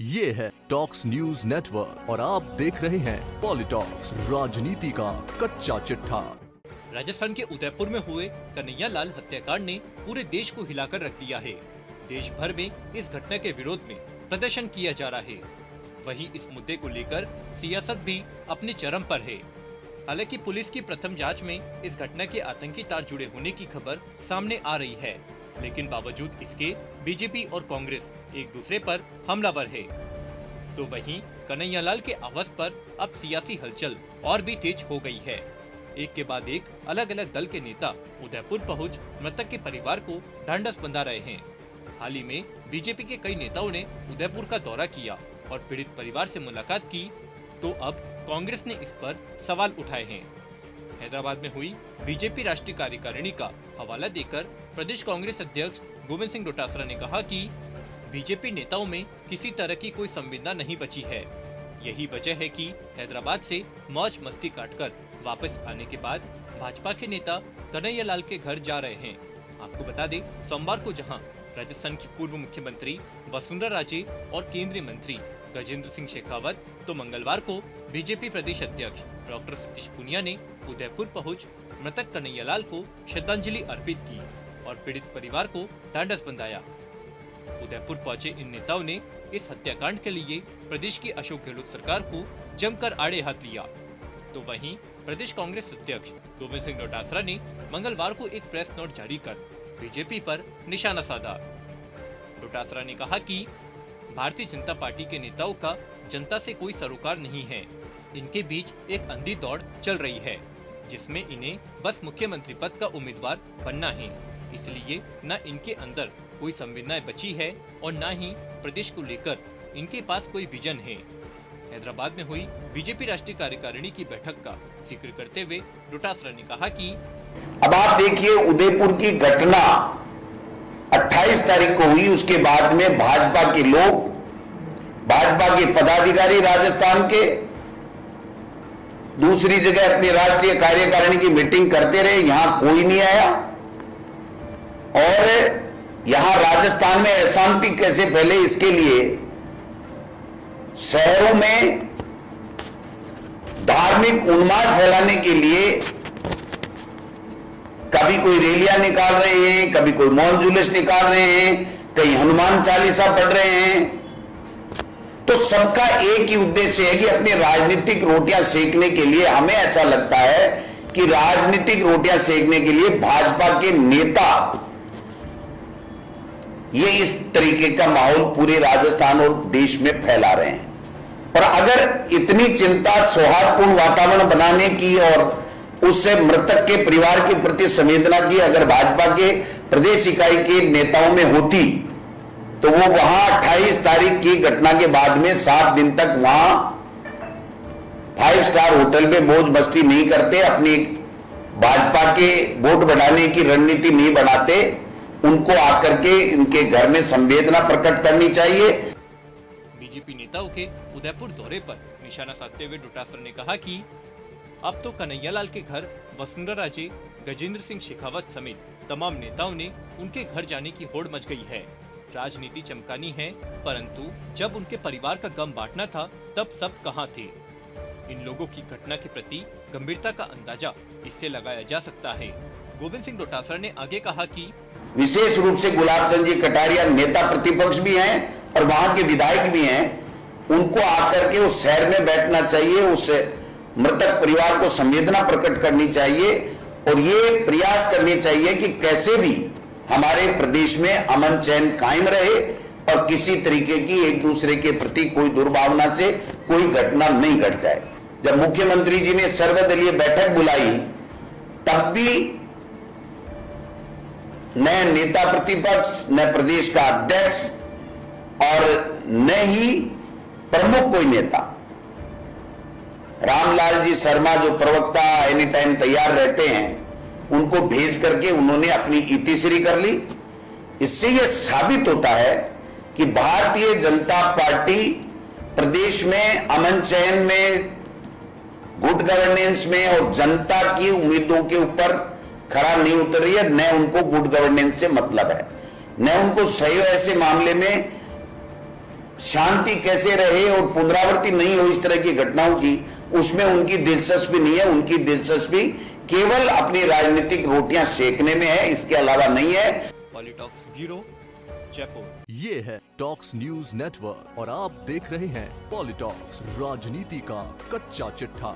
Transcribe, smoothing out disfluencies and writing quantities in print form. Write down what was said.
ये है talks news network और आप देख रहे हैं पॉलिटॉक्स, राजनीति का कच्चा चिट्ठा। राजस्थान के उदयपुर में हुए कन्हैया लाल हत्याकांड ने पूरे देश को हिलाकर रख दिया है। देश भर में इस घटना के विरोध में प्रदर्शन किया जा रहा है। वहीं इस मुद्दे को लेकर सियासत भी अपने चरम पर है। हालांकि पुलिस की प्रथम जांच में इस घटना के आतंकी तार जुड़े होने की खबर सामने आ रही है, लेकिन बावजूद इसके बीजेपी और कांग्रेस एक दूसरे पर हमलावर है। तो वहीं कन्हैयालाल के आवास पर अब सियासी हलचल और भी तेज हो गई है। एक के बाद एक अलग अलग दल के नेता उदयपुर पहुंच मृतक के परिवार को ढांढस बंधा रहे हैं। हाल ही में बीजेपी के कई नेताओं ने उदयपुर का दौरा किया और पीड़ित परिवार से मुलाकात की, तो अब कांग्रेस ने इस पर सवाल उठाए हैं। हैदराबाद में हुई बीजेपी राष्ट्रीय कार्यकारिणी का हवाला देकर प्रदेश कांग्रेस अध्यक्ष गोविंद सिंह डोटासरा ने कहा कि बीजेपी नेताओं में किसी तरह की कोई संवेदना नहीं बची है। यही वजह है कि हैदराबाद से मौज मस्ती काटकर वापस आने के बाद भाजपा के नेता कन्हैयालाल के घर जा रहे हैं। आपको बता दें, सोमवार को जहां राजस्थान की पूर्व मुख्यमंत्री वसुंधरा राजे और केंद्रीय मंत्री गजेंद्र सिंह शेखावत, तो मंगलवार को बीजेपी प्रदेश अध्यक्ष डॉक्टर सतीश पूनिया ने उदयपुर पहुंच मृतक कन्हैयालाल को श्रद्धांजलि अर्पित की और पीड़ित परिवार को ढांढस बंधाया। उदयपुर पहुंचे इन नेताओं ने इस हत्याकांड के लिए प्रदेश की अशोक गहलोत सरकार को जमकर आड़े हाथ लिया। तो वहीं प्रदेश कांग्रेस अध्यक्ष गोविंद सिंह डोटासरा ने मंगलवार को एक प्रेस नोट जारी कर बीजेपी पर निशाना साधा। डोटासरा ने कहा कि भारतीय जनता पार्टी के नेताओं का जनता से कोई सरोकार नहीं है। इनके बीच एक अंधी दौड़ चल रही है, जिसमें इन्हें बस मुख्यमंत्री पद का उम्मीदवार बनना है। इसलिए न इनके अंदर कोई संवेदनाएं बची है और न ही प्रदेश को लेकर इनके पास कोई विजन है। हैदराबाद में हुई बीजेपी राष्ट्रीय कार्यकारिणी की बैठक का जिक्र करते हुए डोटासरा ने कहा कि अब आप देखिए, उदयपुर की घटना 28 तारीख को हुई। उसके बाद में भाजपा के लोग, भाजपा के पदाधिकारी राजस्थान के दूसरी जगह अपनी राष्ट्रीय कार्यकारिणी की मीटिंग करते रहे, यहां कोई नहीं आया। और यहां राजस्थान में अशांति कैसे फैले, इसके लिए शहरों में धार्मिक उन्माद फैलाने के लिए कभी कोई रैलियां निकाल रहे हैं, कभी कोई मौन जुलूस निकाल रहे हैं, कहीं हनुमान चालीसा पढ़ रहे हैं। तो सबका एक ही उद्देश्य है कि अपनी राजनीतिक रोटियां सेकने के लिए, हमें ऐसा लगता है कि राजनीतिक रोटियां सेकने के लिए भाजपा के नेता ये इस तरीके का माहौल पूरे राजस्थान और देश में फैला रहे हैं। पर अगर इतनी चिंता सौहार्दपूर्ण वातावरण बनाने की और उससे मृतक के परिवार के प्रति संवेदना की अगर भाजपा के प्रदेश इकाई के नेताओं में होती, तो वो वहां 28 तारीख की घटना के बाद में 7 दिन तक वहां 5 स्टार होटल में मौज मस्ती नहीं करते, अपनी भाजपा के वोट बढ़ाने की रणनीति नहीं बनाते। उनको आकर के इनके घर में संवेदना प्रकट करनी चाहिए। बीजेपी नेताओं के उदयपुर दौरे पर निशाना साधते हुए डोटासरा ने कहा कि अब तो कन्हैयालाल के घर वसुंधरा राजे, गजेंद्र सिंह शेखावत समेत तमाम नेताओं ने उनके घर जाने की होड़ मच गई है। राजनीति चमकानी है, परंतु जब उनके परिवार का गम बांटना था तब सब कहां थे। इन लोगों की घटना के प्रति गंभीरता का अंदाजा इससे लगाया जा सकता है। गोविंद सिंह डोटासरा ने आगे कहा कि विशेष रूप से गुलाब चंद जी कटारिया नेता प्रतिपक्ष भी हैं और वहां के विधायक भी हैं, उनको आकर के उस शहर में बैठना चाहिए, उस मृतक परिवार को संवेदना प्रकट करनी चाहिए और ये प्रयास करनी चाहिए कि कैसे भी हमारे प्रदेश में अमन चैन कायम रहे और किसी तरीके की एक दूसरे के प्रति कोई दुर्भावना से कोई घटना नहीं घट जाए। जब मुख्यमंत्री जी ने सर्वदलीय बैठक बुलाई, तब भी न नेता प्रतिपक्ष, न प्रदेश का अध्यक्ष और न ही प्रमुख कोई नेता, रामलाल जी शर्मा जो प्रवक्ता एनी टाइम तैयार रहते हैं, उनको भेज करके उन्होंने अपनी इतिश्री कर ली। इससे यह साबित होता है कि भारतीय जनता पार्टी प्रदेश में अमन चैन में, गुड गवर्नेंस में और जनता की उम्मीदों के ऊपर खरा नहीं उतर रही है। न उनको गुड गवर्नेंस से मतलब है, न उनको सही ऐसे मामले में शांति कैसे रहे और पुनरावृत्ति नहीं हो इस तरह की घटनाओं की, उसमें उनकी दिलचस्पी नहीं है। उनकी दिलचस्पी केवल अपनी राजनीतिक रोटियां सेकने में है, इसके अलावा नहीं है। पॉलिटॉक्स ब्यूरो, जयपुर। ये है टॉक्स न्यूज नेटवर्क और आप देख रहे हैं पॉलिटॉक्स, राजनीति का कच्चा चिट्ठा।